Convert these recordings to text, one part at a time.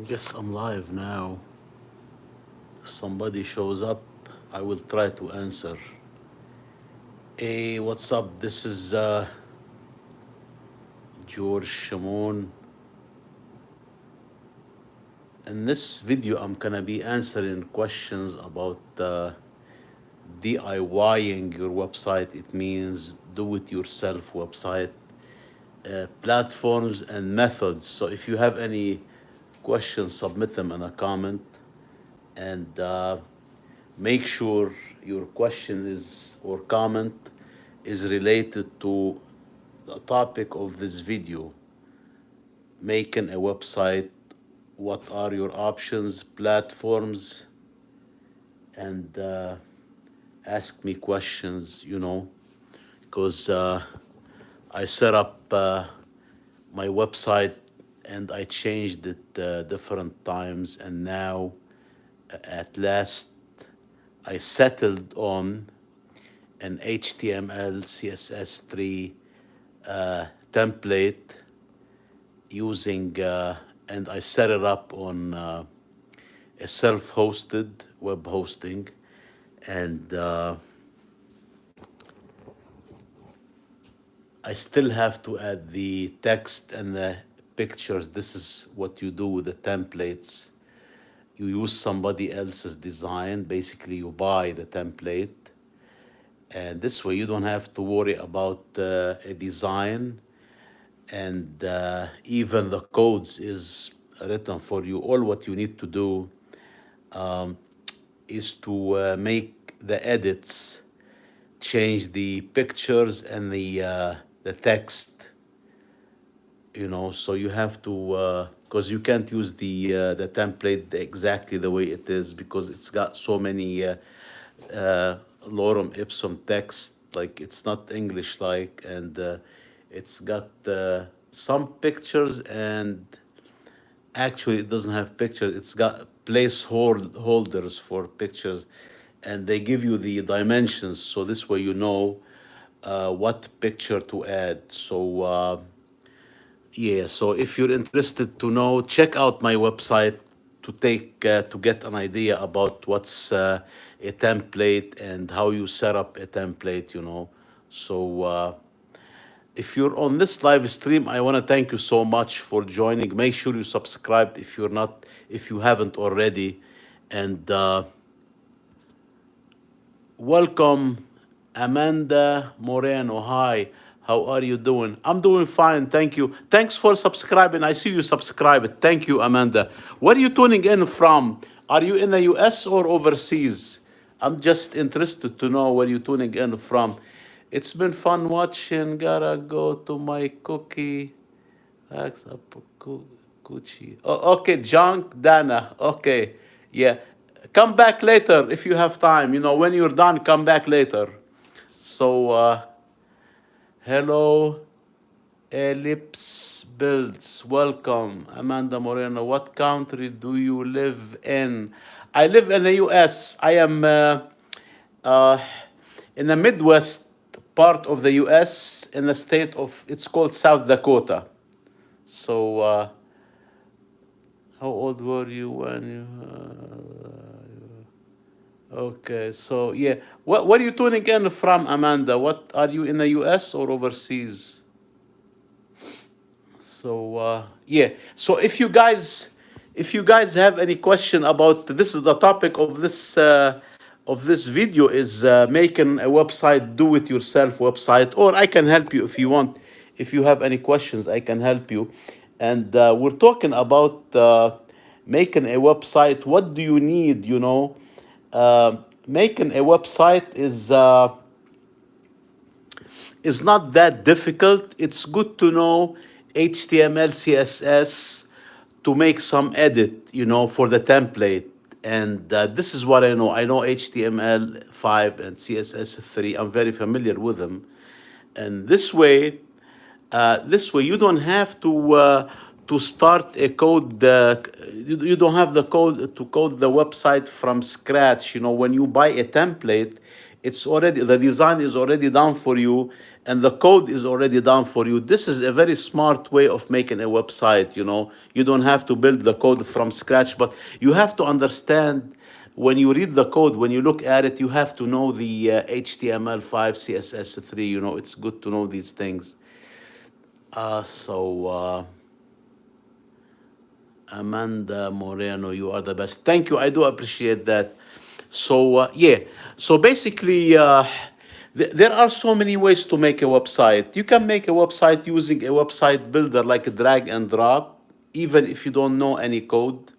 I guess I'm live now. If somebody shows up, I will try to answer. Hey, what's up? This is George Shimon. In this video, I'm gonna be answering questions about DIYing your website. It means do-it-yourself website, platforms and methods. So if you have any questions, submit them in a comment, and make sure your question is or comment is related to the topic of this video. Making a website, what are your options, platforms, and ask me questions, because I set up my website and I changed it different times, and now at last I settled on an HTML CSS3 template using, and I set it up on a self-hosted web hosting, and I still have to add the text and the pictures. This is what you do with the templates. You use somebody else's design. Basically, you buy the template, and this way you don't have to worry about a design, and even the codes is written for you. All what you need to do is to make the edits, change the pictures and the text, so you have to, because you can't use the template exactly the way it is, because it's got so many lorem ipsum text, like it's not English like, and it's got some pictures, and actually it doesn't have pictures. It's got placeholders for pictures, and they give you the dimensions, so this way you know what picture to add. So yeah, so if you're interested to know, check out my website to get an idea about what's a template and how you set up a template. So if you're on this live stream, I want to thank you so much for joining. Make sure you subscribe if you haven't already, and welcome, Amanda Moreno. Hi, how are you doing? I'm doing fine, thank you. Thanks for subscribing. I see you subscribed. Thank you, Amanda. Where are you tuning in from? Are you in the US or overseas? I'm just interested to know where you're tuning in from. It's been fun watching. Gotta go to my cookie. Gucci. Oh, okay, Junk Dana. Okay, yeah. Come back later if you have time. When you're done, come back later. So, hello, Ellipse Builds. Welcome, Amanda Moreno. What country do you live in? I live in the US. I am uh, in the Midwest part of the US, in the state of, it's called South Dakota. So, how old were you when okay, so yeah. Where are you tuning in from, Amanda? What are you in the US or overseas? So yeah. So if you guys have any question about this, is the topic of this video is making a website, do it yourself website, or I can help you if you want. If you have any questions, I can help you. And we're talking about making a website. What do you need? Making a website is not that difficult. It's good to know HTML, CSS to make some edit, for the template. And this is what I know. I know HTML5 and CSS3. I'm very familiar with them. And this way you don't have to start a code. You don't have the code to code the website from scratch. When you buy a template, It's already, the design is already done for you, and the code is already done for you. This is a very smart way of making a website. You don't have to build the code from scratch, but you have to understand, when you read the code, when you look at it, you have to know the HTML5, CSS3. It's good to know these things. Amanda Moreno, you are the best. Thank you. I do appreciate that. Yeah. So basically, there are so many ways to make a website. You can make a website using a website builder like a drag and drop, even if you don't know any code.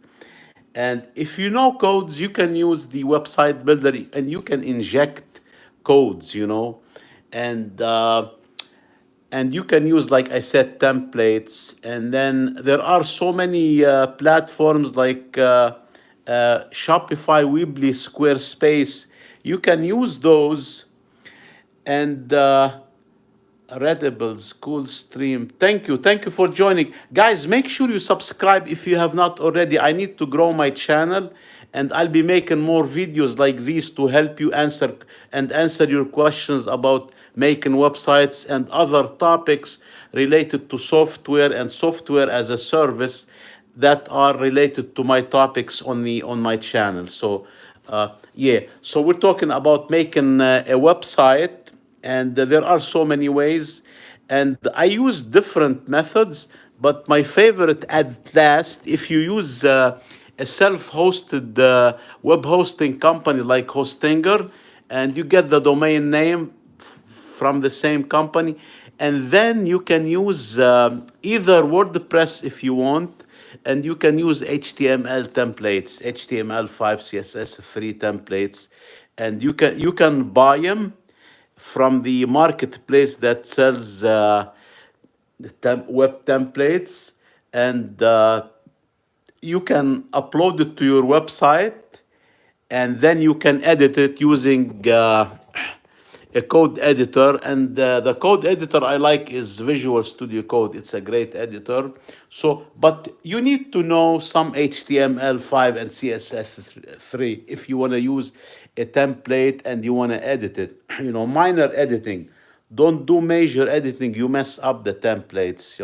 And if you know codes, you can use the website builder and you can inject codes, and you can use, like I said, templates. And then there are so many platforms like Shopify, Weebly, Squarespace. You can use those. And Readables, cool stream. Thank you for joining, guys. Make sure you subscribe if you have not already. I need to grow my channel, and I'll be making more videos like these to help you answer your questions about making websites and other topics related to software and software as a service that are related to my topics on my channel. Yeah, so we're talking about making a website, and there are so many ways, and I use different methods, but my favorite at last, if you use a self-hosted web hosting company like Hostinger, and you get the domain name from the same company, and then you can use either WordPress if you want, and you can use HTML templates, HTML5, CSS3 templates, and you can buy them from the marketplace that sells web templates, and you can upload it to your website, and then you can edit it using a code editor. And the code editor I like is Visual Studio Code. It's a great editor. But you need to know some HTML5 and CSS3 if you want to use a template and you want to edit it. Minor editing. Don't do major editing. You mess up the templates.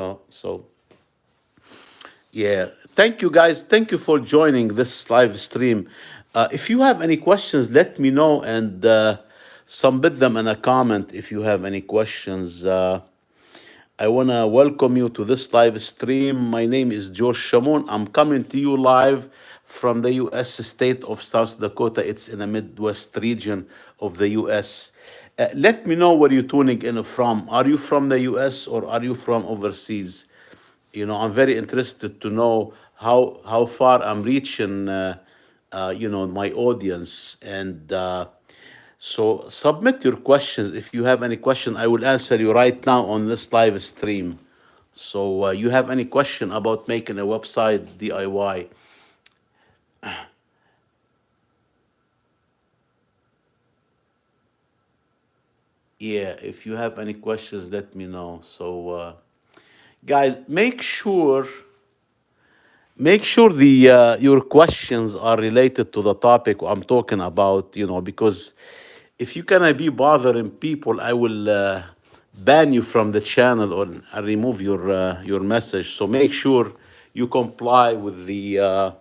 Yeah, thank you guys. Thank you for joining this live stream. If you have any questions, let me know, and submit them in a comment if you have any questions. I want to welcome you to this live stream. My name is George Shamoun. I'm coming to you live from the U.S. state of South Dakota. It's in the Midwest region of the U.S. Let me know where you're tuning in from. Are you from the U.S. or are you from overseas? I'm very interested to know how far I'm reaching, my audience. And so submit your questions. If you have any question, I will answer you right now on this live stream. So you have any question about making a website DIY? Yeah, if you have any questions, let me know. So guys, make sure the your questions are related to the topic I'm talking about, because if you cannot be bothering people, I will ban you from the channel, or I remove your message. So make sure you comply with the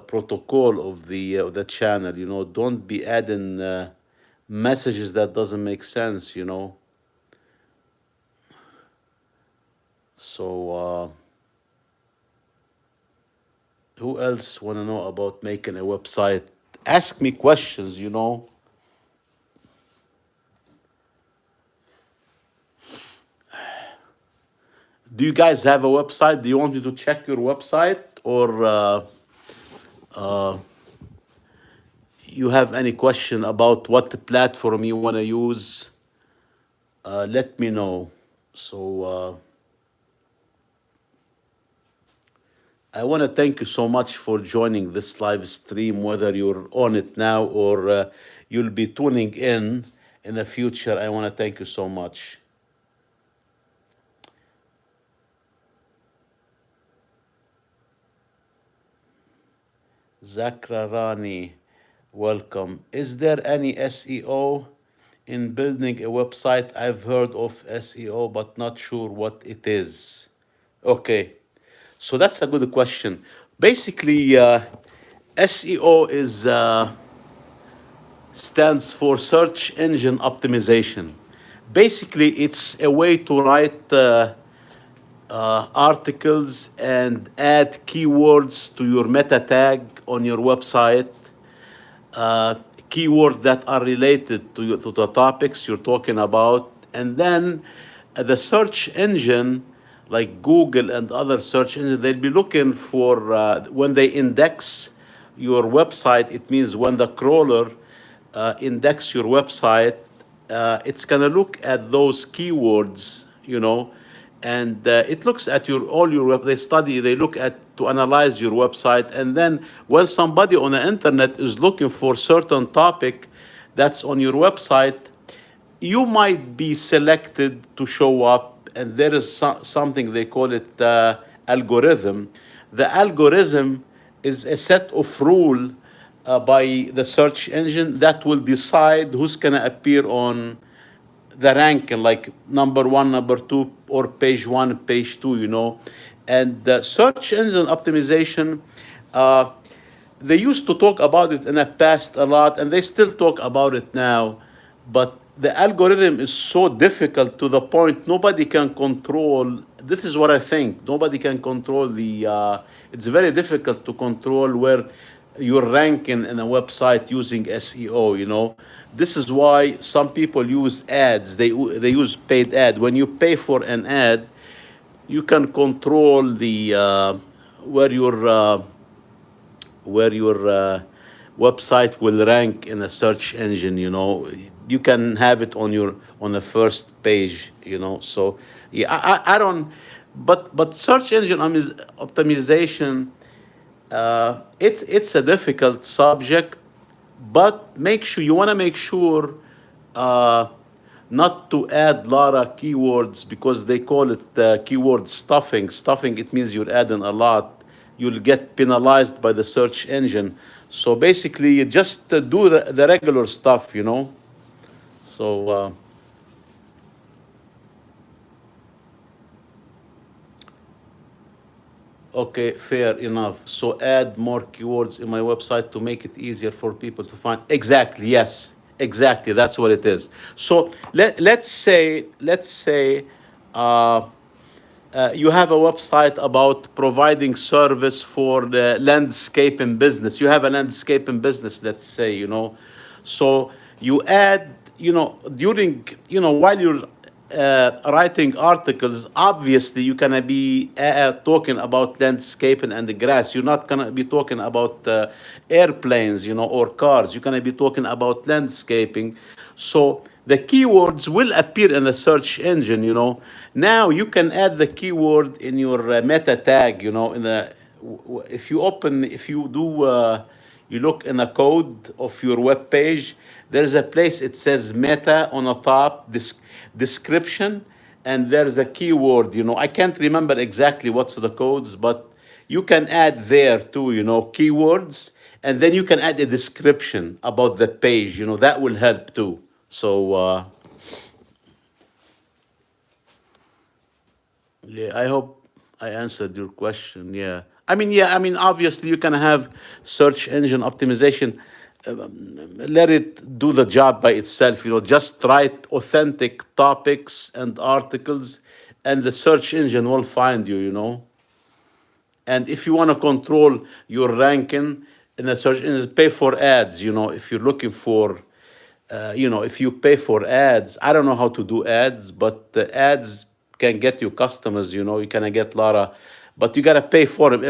protocol of the channel. Don't be adding messages that doesn't make sense. So who else want to know about making a website? Ask me questions. Do you guys have a website? Do you want me to check your website, or you have any question about what the platform you want to use? Let me know. So I want to thank you so much for joining this live stream, whether you're on it now or you'll be tuning in the future. I want to thank you so much. Zakra Rani, Welcome. Is there any SEO in building a website? I've heard of SEO, but not sure what it is. Okay, so that's a good question. Basically, SEO is stands for search engine optimization. Basically, it's a way to write articles and add keywords to your meta tag on your website, uh, keywords that are related to the topics you're talking about. And then the search engine, like Google and other search engines, they'll be looking for, when they index your website, it means when the crawler index your website, it's gonna look at those keywords, and it looks at your all your web. They look at to analyze your website, and then when somebody on the internet is looking for certain topic that's on your website, you might be selected to show up, and there is something they call it algorithm. The algorithm is a set of rule by the search engine that will decide who's going to appear on the ranking, like number one, number two, or page one, page two, And the search engine optimization, uh, they used to talk about it in the past a lot, and they still talk about it now. But the algorithm is so difficult to the point nobody can control. This is what I think. Nobody can control the. It's very difficult to control where you're ranking in a website using SEO. This is why some people use ads. They use paid ad. When you pay for an ad, you can control the where your uh, where your website will rank in a search engine. You can have it on the first page. So yeah, I don't. But search engine optimization, it's a difficult subject, but you want to make sure uh, not to add a lot of keywords, because they call it keyword stuffing. Stuffing, it means you're adding a lot. You'll get penalized by the search engine. So basically, you just do the regular stuff. So, okay, fair enough. So add more keywords in my website to make it easier for people to find. Exactly, yes. Exactly, that's what it is. So let's say uh, you have a website about providing service for the landscaping business. You have a landscaping business, let's say, So you add, during, while you're writing articles, obviously you're gonna be talking about landscaping and the grass. You're not gonna be talking about airplanes, or cars. You're gonna be talking about landscaping. So the keywords will appear in the search engine. Now you can add the keyword in your meta tag. In the if you do you look in the code of your web page, there's a place it says meta on the top, description, and there's a keyword. I can't remember exactly what's the codes, but you can add there too, keywords, and then you can add a description about the page. That will help too. So yeah, I hope I answered your question. Yeah. I mean, obviously you can have search engine optimization. Let it do the job by itself. Just write authentic topics and articles, and the search engine will find you. And if you want to control your ranking in the search engine, pay for ads. If you're looking for, if you pay for ads, I don't know how to do ads, but the ads can get you customers. You can get a lot of, but you gotta pay for them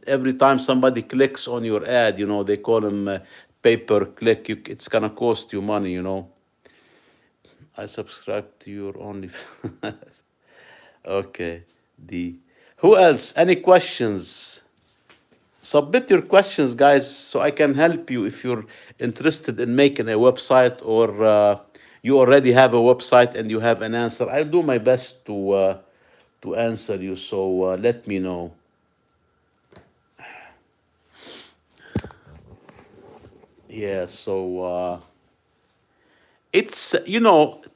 every time somebody clicks on your ad. They call them pay per click. It's gonna cost you money. I subscribe to your only. Okay. The Who else? Any questions? Submit your questions, guys, so I can help you if you're interested in making a website, or you already have a website and you have an answer. I'll do my best to answer you. So let me know. Yeah, so it's,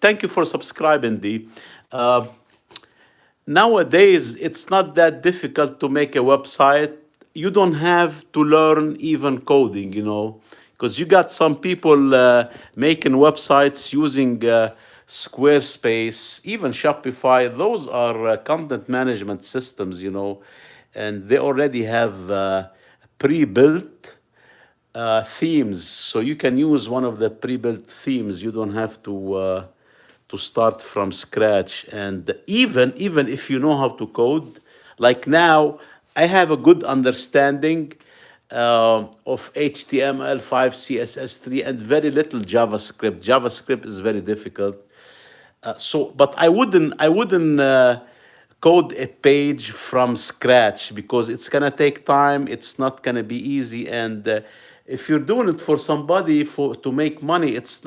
thank you for subscribing, D. Uh, Nowadays, it's not that difficult to make a website. You don't have to learn even coding, because you got some people making websites using Squarespace, even Shopify. Those are content management systems, and they already have pre-built themes, so you can use one of the pre-built themes. You don't have to start from scratch. And even if you know how to code, like now, I have a good understanding of HTML5, CSS3, and very little JavaScript. JavaScript is very difficult. But I wouldn't code a page from scratch because it's gonna take time. It's not gonna be easy, and if you're doing it for somebody for to make money, it's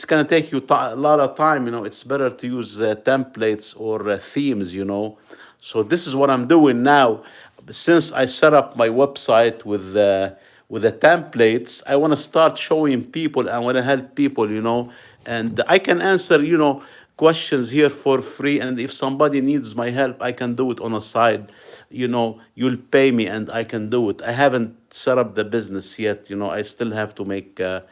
gonna take you a lot of time. It's better to use templates or themes. So this is what I'm doing now. Since I set up my website with the templates, I want to start showing people. I want to help people, and I can answer, questions here for free. And if somebody needs my help, I can do it on a side. You'll pay me, and I can do it. I haven't set up the business yet. I still have to make the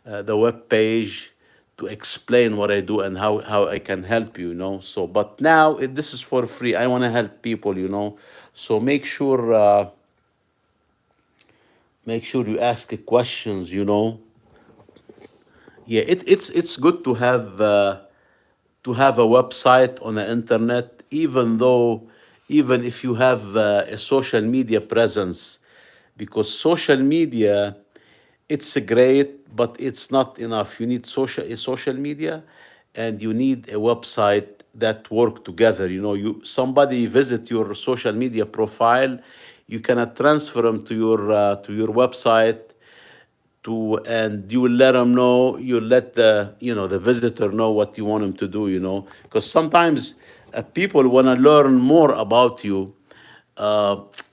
web page to explain what I do and how I can help you, So, but now this is for free. I want to help people, So make sure you ask questions, Yeah, it's good to have a website on the internet, even if you have a social media presence, because social media, it's great, but it's not enough. You need social media, and you need a website that work together. Somebody visit your social media profile, you cannot transfer them to your website, and you will let them know. You let the visitor know what you want him to do, because sometimes people want to learn more about you.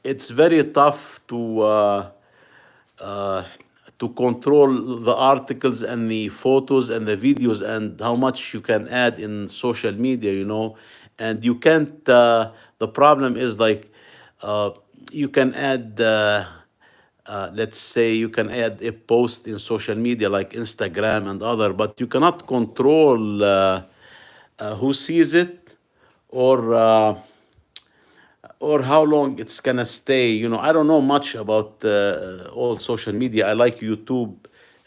It's very tough uh, to control the articles and the photos and the videos and how much you can add in social media, and you can't. The problem is, like, uh, you can add. Let's say you can add a post in social media like Instagram and other, but you cannot control who sees it, or how long it's gonna stay. I don't know much about all social media. I like YouTube,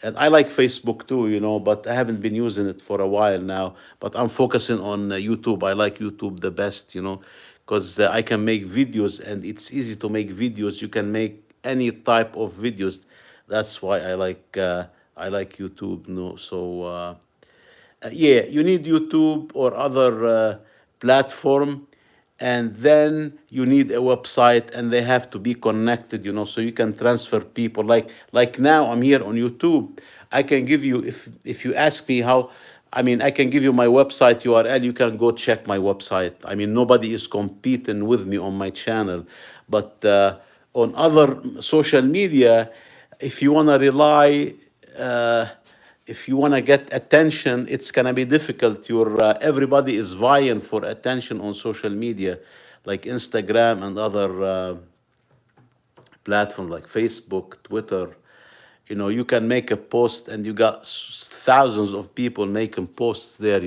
and I like Facebook too, but I haven't been using it for a while now. But I'm focusing on YouTube. I like YouTube the best, because I can make videos, and it's easy to make videos. You can make any type of videos. That's why I like YouTube. Yeah, you need YouTube or other platform, and then you need a website, and they have to be connected, so you can transfer people. Like now, I'm here on YouTube. I can give you, if you ask me how. I mean, I can give you my website URL. You can go check my website. I mean, nobody is competing with me on my channel, but on other social media, if you want to rely. Uh, if you want to get attention, it's gonna be difficult. Everybody is vying for attention on social media, like Instagram and other platforms like Facebook, Twitter. You can make a post, and you got thousands of people making posts there.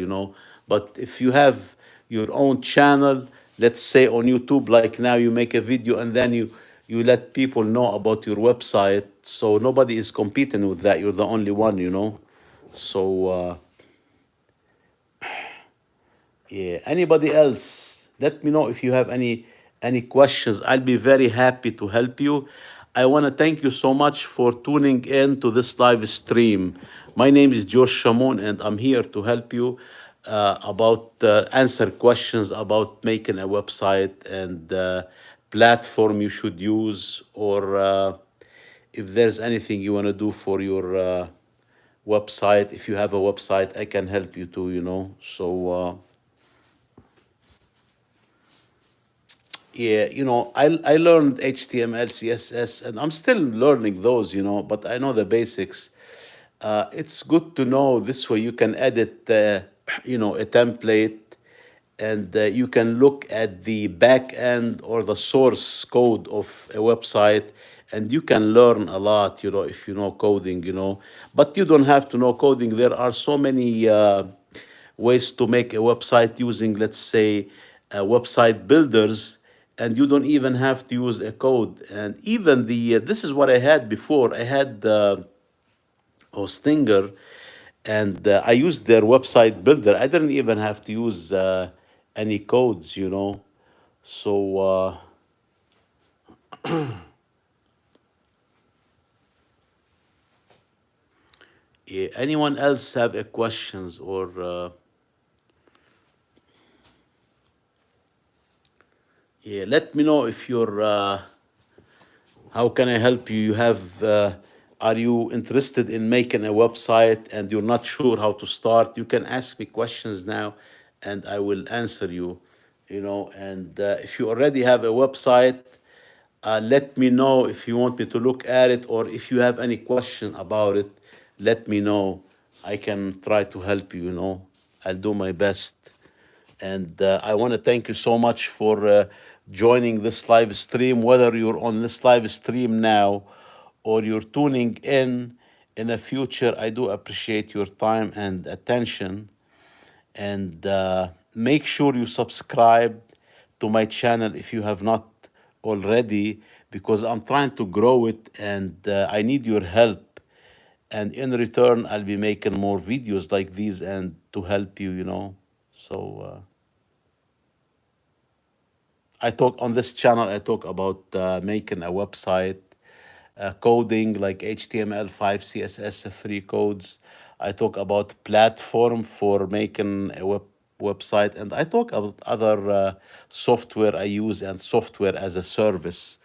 But if you have your own channel, let's say on YouTube, like now, you make a video, and then you let people know about your website, so nobody is competing with that. You're the only one. So yeah, anybody else? Let me know if you have any questions. I'll be very happy to help you. I want to thank you so much for tuning in to this live stream. My name is George Shamoun, and I'm here to help you about answer questions about making a website and platform you should use, or if there's anything you want to do for your website. If you have a website, I can help you too. So. Yeah, I learned HTML, CSS, and I'm still learning those, but I know the basics. it's good to know this way you can edit, a template, and you can look at the back end or the source code of a website, and you can learn a lot, if you know coding, but you don't have to know coding. There are so many ways to make a website using, let's say, website builders, and you don't even have to use a code. And even this is what I had before. I had Hostinger, and I used their website builder. I didn't even have to use any codes, So, yeah, anyone else have a questions, or yeah, let me know if you're. How can I help you? Are you interested in making a website and you're not sure how to start? You can ask me questions now, and I will answer you. And if you already have a website, let me know if you want me to look at it, or if you have any question about it, let me know. I can try to help you. I'll do my best. And I want to thank you so much for joining this live stream, whether you're on this live stream now or you're tuning in the future. I do appreciate your time and attention. And make sure you subscribe to my channel if you have not already, because I'm trying to grow it, and I need your help. And in return, I'll be making more videos like these and to help you. So I talk on this channel. I talk about making a website, coding like HTML5, CSS3 codes. I talk about platform for making a website, and I talk about other software I use and software as a service.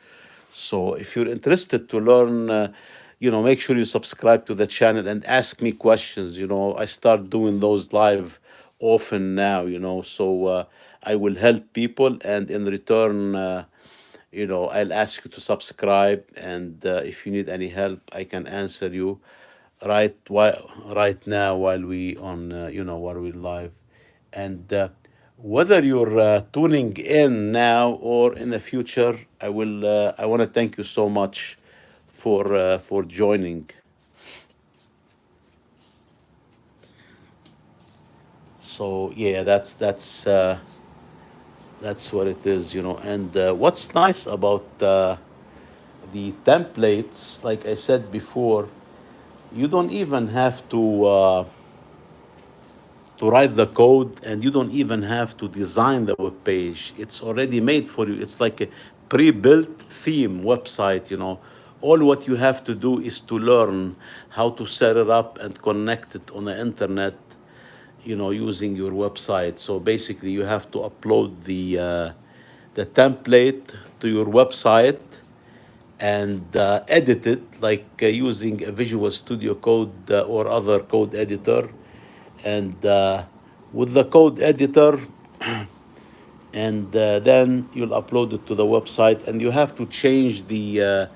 So if you're interested to learn, make sure you subscribe to the channel and ask me questions. I start doing those live often now, so I will help people, and in return, I'll ask you to subscribe. And if you need any help, I can answer you right now while while we live. And whether you're tuning in now or in the future, I want to thank you so much for joining. So yeah, that's what it is. And what's nice about the templates, like I said before, you don't even have to write the code, and you don't even have to design the web page. It's already made for you. It's like a pre-built theme website. All what you have to do is to learn how to set it up and connect it on the internet, using your website. So basically, you have to upload the template to your website and edit it, like using a Visual Studio Code or other code editor. And with the code editor, and then you'll upload it to the website, and you have to change the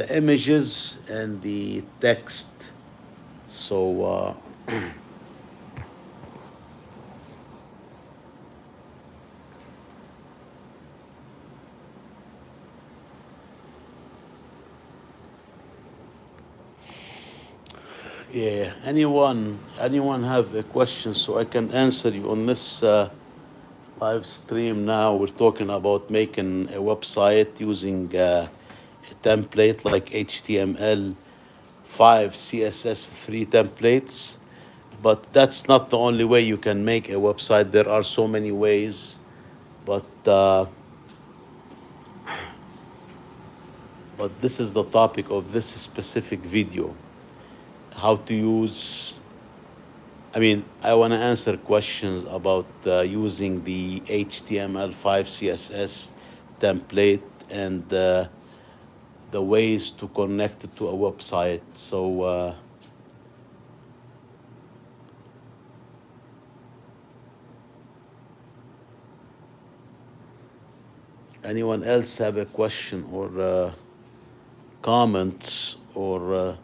images and the text. So yeah, anyone have a question so I can answer you on this live stream now? We're talking about making a website using a template like HTML5, CSS3 templates. But that's not the only way you can make a website. There are so many ways. But this is the topic of this specific video: how to use. I mean, I want to answer questions about using the HTML5 CSS template, and the ways to connect it to a website. So anyone else have a question or comments or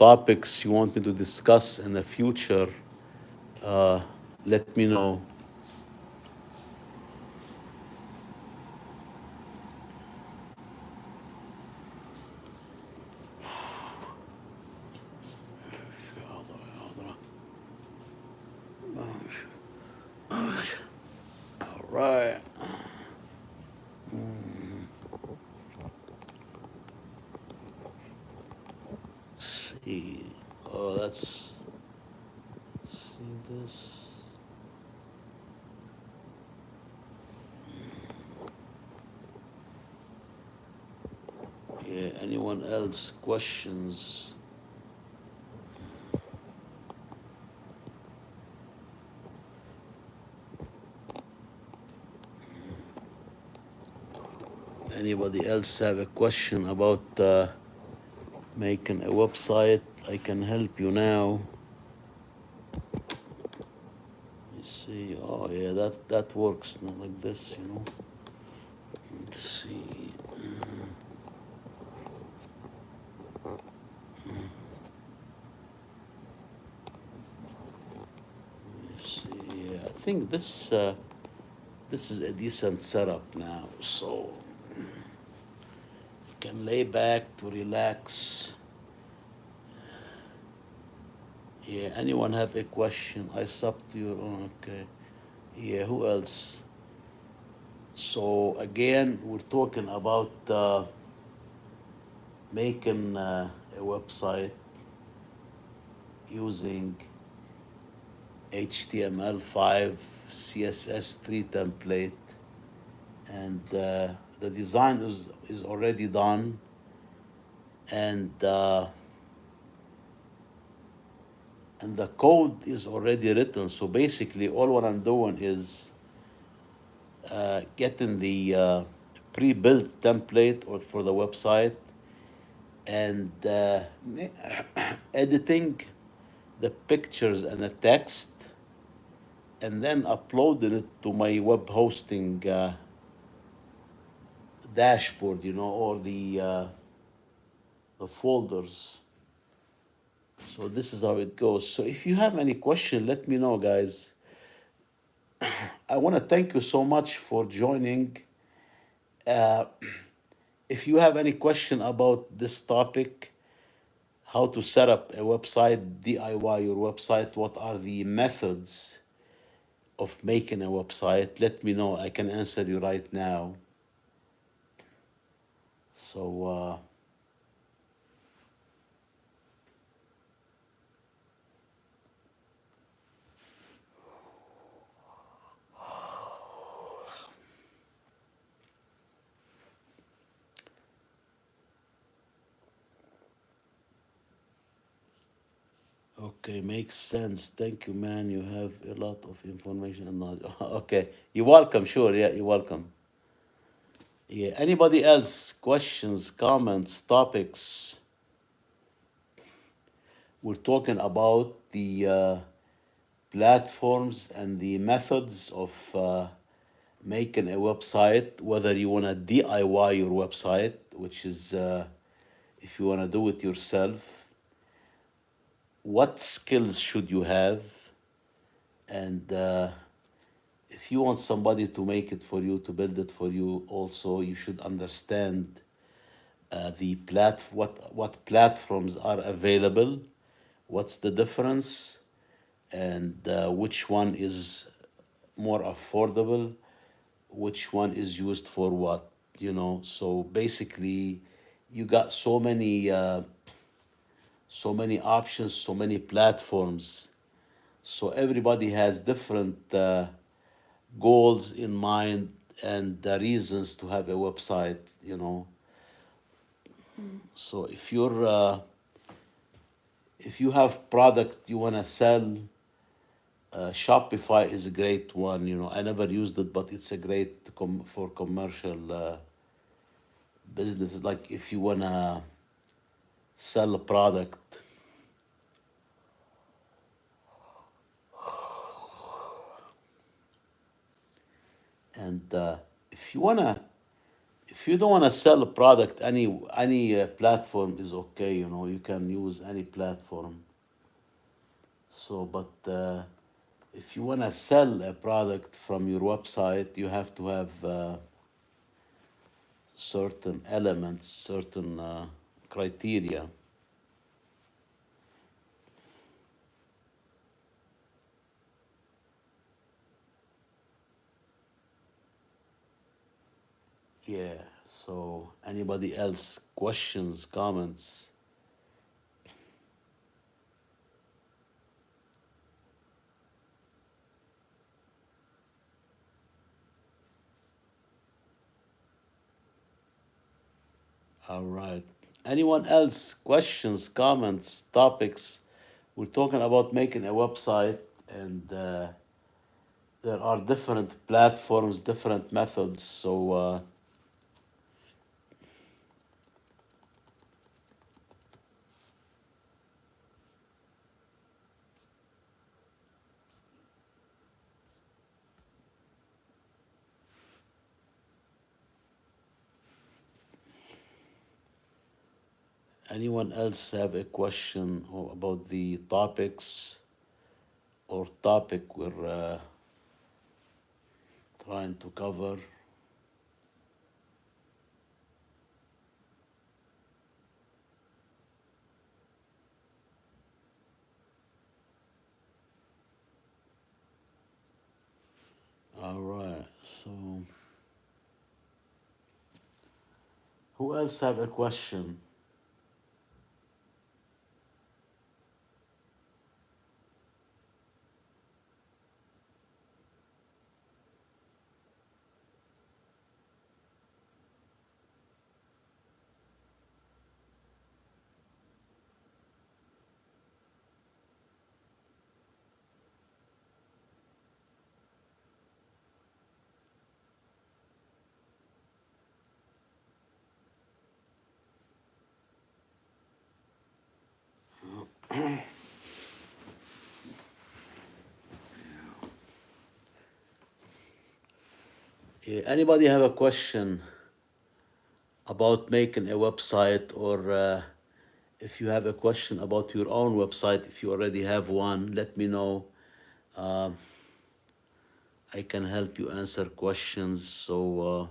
topics you want me to discuss in the future, uh, let me know. All right. See. Oh, that's. See this. Yeah. Anyone else questions? Anybody else have a question about making a website? I can help you now. You see. Oh yeah, that works. Not like this, you know. Let's see. Let's see. Yeah, I think this is a decent setup now, so you can lay back to relax. Yeah. Anyone have a question? I sub to your own. Okay. Yeah. Who else? So again, we're talking about making a website using HTML5 CSS3 template, and the design is already done, and and the code is already written. So basically, all what I'm doing is getting the pre-built template or for the website, and editing the pictures and the text, and then uploading it to my web hosting dashboard, you know, or the folders. So this is how it goes. So if you have any question, let me know, guys. I want to thank you so much for joining. Uh, if you have any question about this topic, how to set up a website, DIY your website, what are the methods of making a website, let me know. I can answer you right now. So, okay, makes sense. Thank you, man. You have a lot of information and knowledge. Okay, you're welcome. Sure, yeah, you're welcome. Yeah. Anybody else? Questions, comments, topics? We're talking about the platforms and the methods of making a website, whether you want to DIY your website, which is if you want to do it yourself, what skills should you have, and if you want somebody to make it for you, to build it for you, also you should understand the what platforms are available, what's the difference, and which one is more affordable, which one is used for what, you know. So basically, you got so many options, so many platforms. So everybody has different goals in mind and the reasons to have a website, you know. So if you have product you want to sell, Shopify is a great one. You know, I never used it, but it's a great for commercial business. Like if you wanna sell a product, and if you wanna if you don't want to sell a product, any platform is okay. You know, you can use any platform. So, but if you want to sell a product from your website, you have to have certain elements, certain criteria. Yeah. So, anybody else questions, comments? All right. Anyone else questions, comments, topics? We're talking about making a website, and there are different platforms, different methods. So, anyone else have a question about the topics or topic we're trying to cover? All right. So, who else have a question? Yeah, anybody have a question about making a website, or if you have a question about your own website, if you already have one, let me know. Um, I can help you answer questions. So, all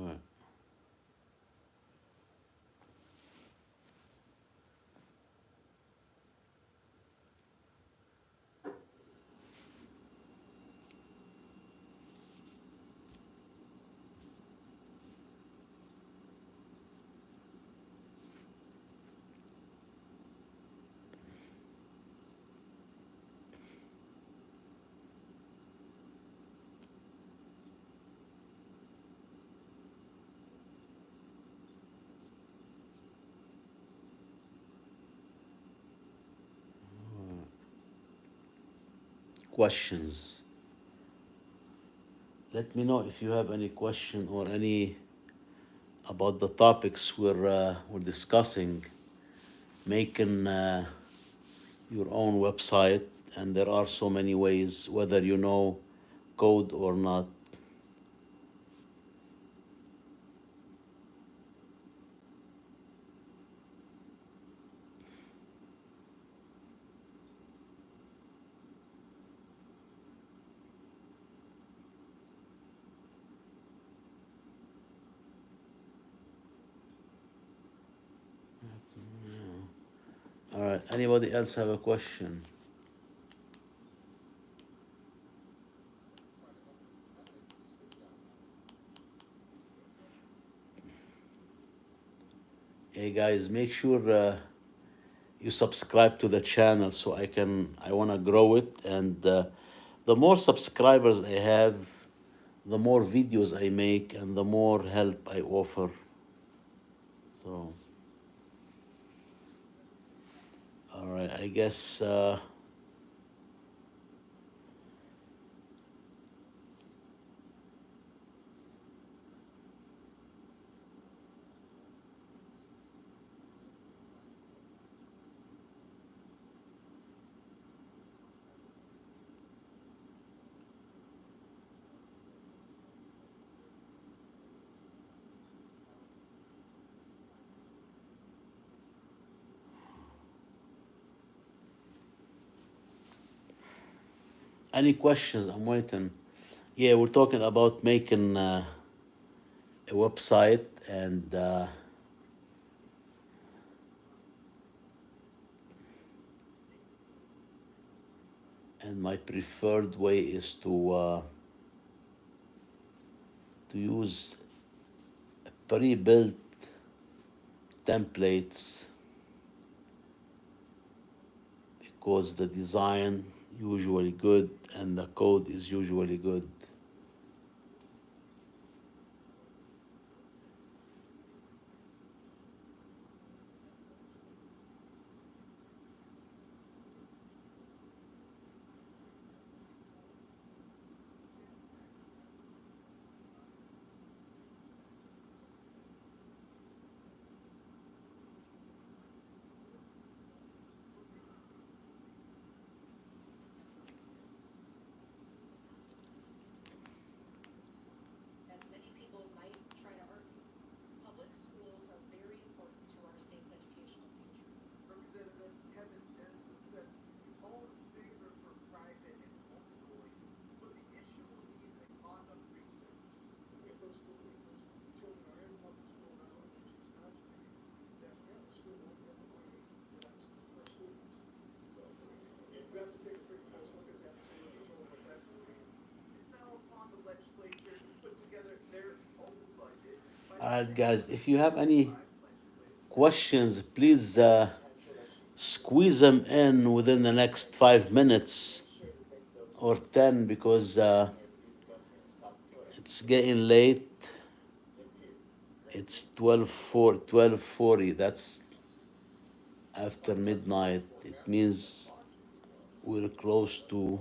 right. Questions. Let me know if you have any question or any about the topics we're discussing, making your own website, and there are so many ways, whether you know code or not. All right. Anybody else have a question? Hey guys, make sure you subscribe to the channel so I want to grow it, and the more subscribers I have, the more videos I make and the more help I offer. So, all right, I guess any questions? I'm waiting. Yeah, we're talking about making a website, and my preferred way is to use pre-built templates because the design usually good and the code is usually good. All right, guys, if you have any questions, please squeeze them in within the next 5 minutes or 10 because it's getting late. It's 12:40. That's after midnight. It means we're close to.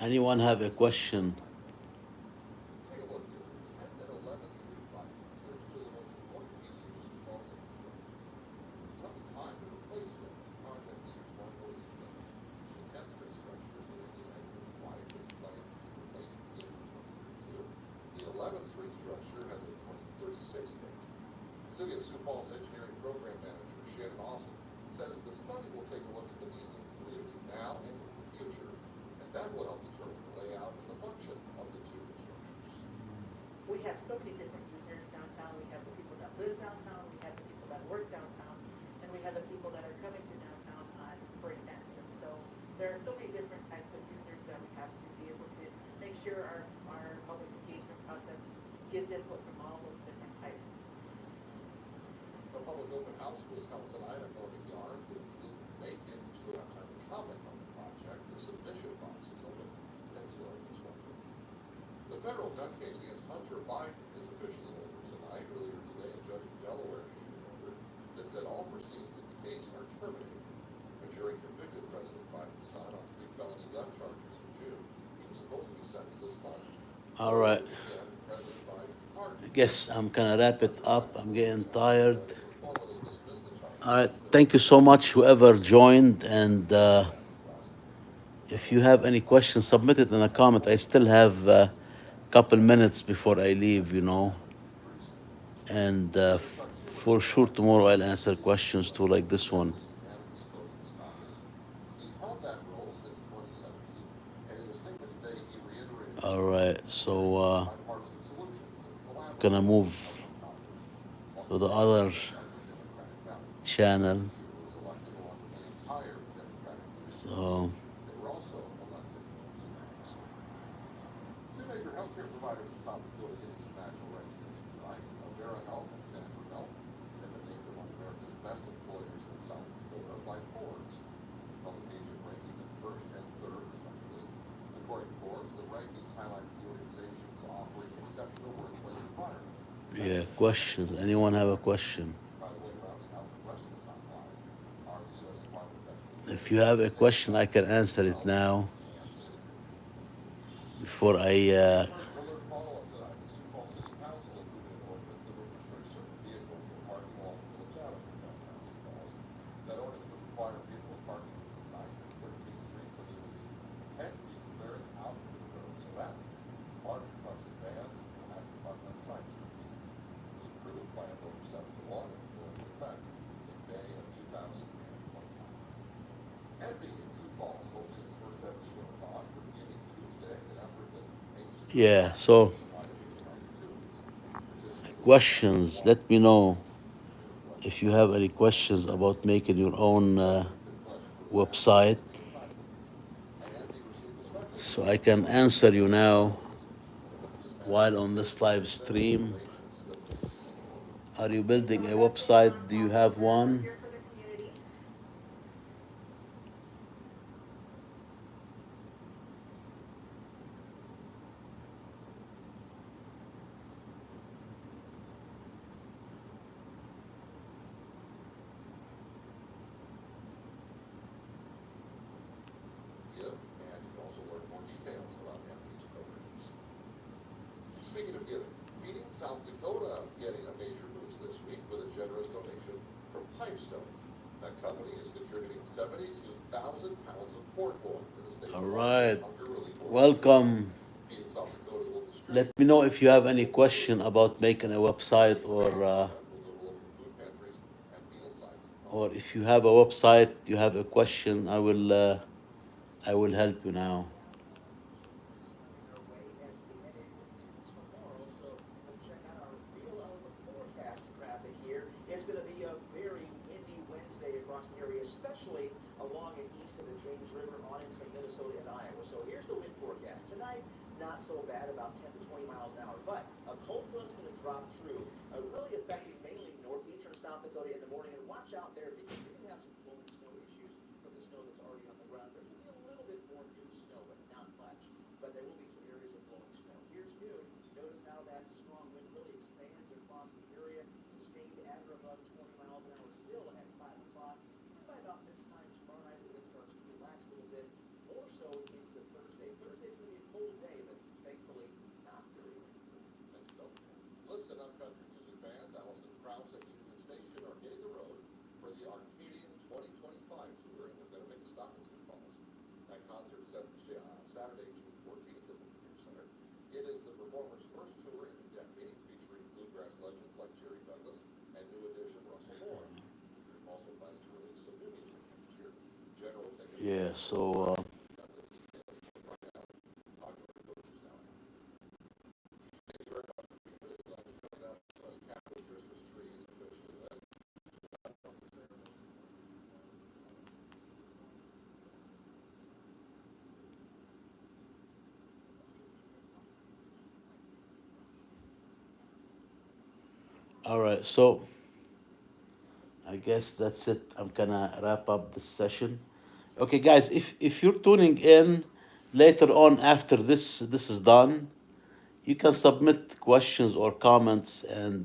Anyone have a question? 11th Street structure has a 2036 date. City of Sioux Falls Engineering Program Manager Shannon Austin says the study will take a look at the needs of the community now and in the future, and that will help determine the layout and the function of the two new structures. We have so many different users downtown. We have the people that live downtown, we have the people that work downtown, and we have the people that are coming to downtown for events. And so there are so many different types of users that we have to be able to make sure our public engagement process gets input from all those different types. A public open house was held tonight at Northern Yards with Luke Macon. You still have time to comment on the project. The submission box is open until this Wednesday. The federal gun case against Hunter Biden is officially over tonight. Earlier today, a judge in Delaware issued an order that said all proceedings in the case are terminated. A jury convicted President Biden's son on 3 felony gun charges in June. He was supposed to be sentenced this month. All right. Again, President Biden pardoned. I guess I'm gonna wrap it up. I'm getting tired. Formally dismissed the charges. All right. Thank you so much, whoever joined. And if you have any questions, submit it in a comment. I still have a couple minutes before I leave, you know. And for sure, tomorrow I'll answer questions too, like this one. He's held that role since 2017, and in a statement today, he reiterated All right. So bipartisan solutions and collaboration. gonna move to the other channel. Was elected along with the entire Democratic leadership. So They were also elected unanimously. Two major healthcare providers in South Dakota getting some national recognition tonight. Avera Health and Sanford Health have been named among America's best employers in South Dakota by Forbes. Publication ranking them first and third, respectively. According to Forbes, the rankings highlight the organizations offering exceptional workplace environments. yeah, questions. Anyone have a question? By the way, rounding out the rest of the top five are the U.S. Department of Veterans. If you have a question, I can answer it now. Before I Alert follow-up tonight. The Sioux Falls City Council approved an ordinance that would restrict certain vehicles from parking along the Village Avenue in downtown Sioux Falls. That ordinance would require vehicles parking from 9th and 13th Streets to leave at least 10 feet clearance out into the road. So that means larger trucks and vans will have to park on side streets. It was approved by a vote of 7 to 1 and will go into effect in May of 2025. And being in Sioux Falls, hosting its first ever swim-a-thon for Giving Tuesday, an effort that aims to yeah. So questions. Let me know if you have any questions about making your own website, so I can answer you now while on this live stream. Are you building a website? Do you have one? Here for the community. Give, and you can also learn more details about these programs. Speaking of giving, Feeding South Dakota getting a major boost this week with a generous donation from Pipestone. That company is contributing 72,000 pounds of pork loin to the state's All right. hunger relief organization. Welcome. Feeding South Dakota will distribute Let me know if you have any question about making a website, that will go to local food pantries and meal sites. or if you have a website, you have a question, I will help you now. Coming our way as we head into tomorrow. So let's check out our real forecast graphic here. It's going to be a very windy Wednesday across the area, especially along and east of the James River, Arlington, Minnesota, and Iowa. So here's the wind forecast. Tonight, not so bad, about 10 to 20 miles an hour. But a cold front's going to drop through, really affecting mainly northeastern South Dakota in the morning. And watch out there because you're going to have some blowing snow issues from the snow that's already on the ground. There will be a little bit more new snow, but not much. But there will be some areas of blowing snow. Here's noon. Notice how that strong wind really expands across the area, sustained at or above 20 miles an hour still at 5 o'clock. And by about this time tomorrow night, the wind starts to relax a little bit, more so into Thursday. Thursday's going to be a cold day, but thankfully not very windy. Thanks, Bill. Listen up, country music fans. Allison Krause at Union Station are hitting the road for the Arcadian 2025 tour, and they're going to make a stop in Sioux Falls. That concert set Saturday, June 14th at Yeah, so all right, so I guess that's it. I'm gonna wrap up this session. Okay, guys, if you're tuning in later on after this is done, you can submit questions or comments, and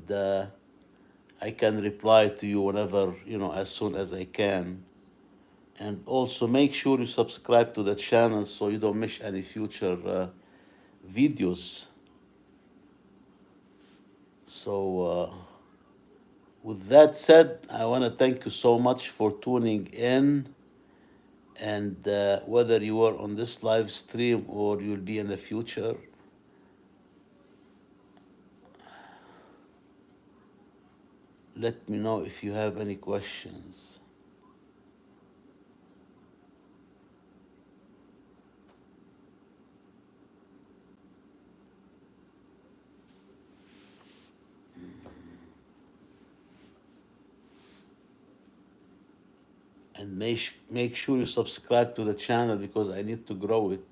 I can reply to you whenever, as soon as I can. And also make sure you subscribe to the channel so you don't miss any future videos. So, with that said, I want to thank you so much for tuning in. And whether you are on this live stream or you'll be in the future, let me know if you have any questions. And make sure you subscribe to the channel because I need to grow it.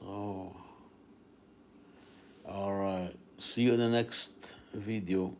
So, all right. See you in the next video.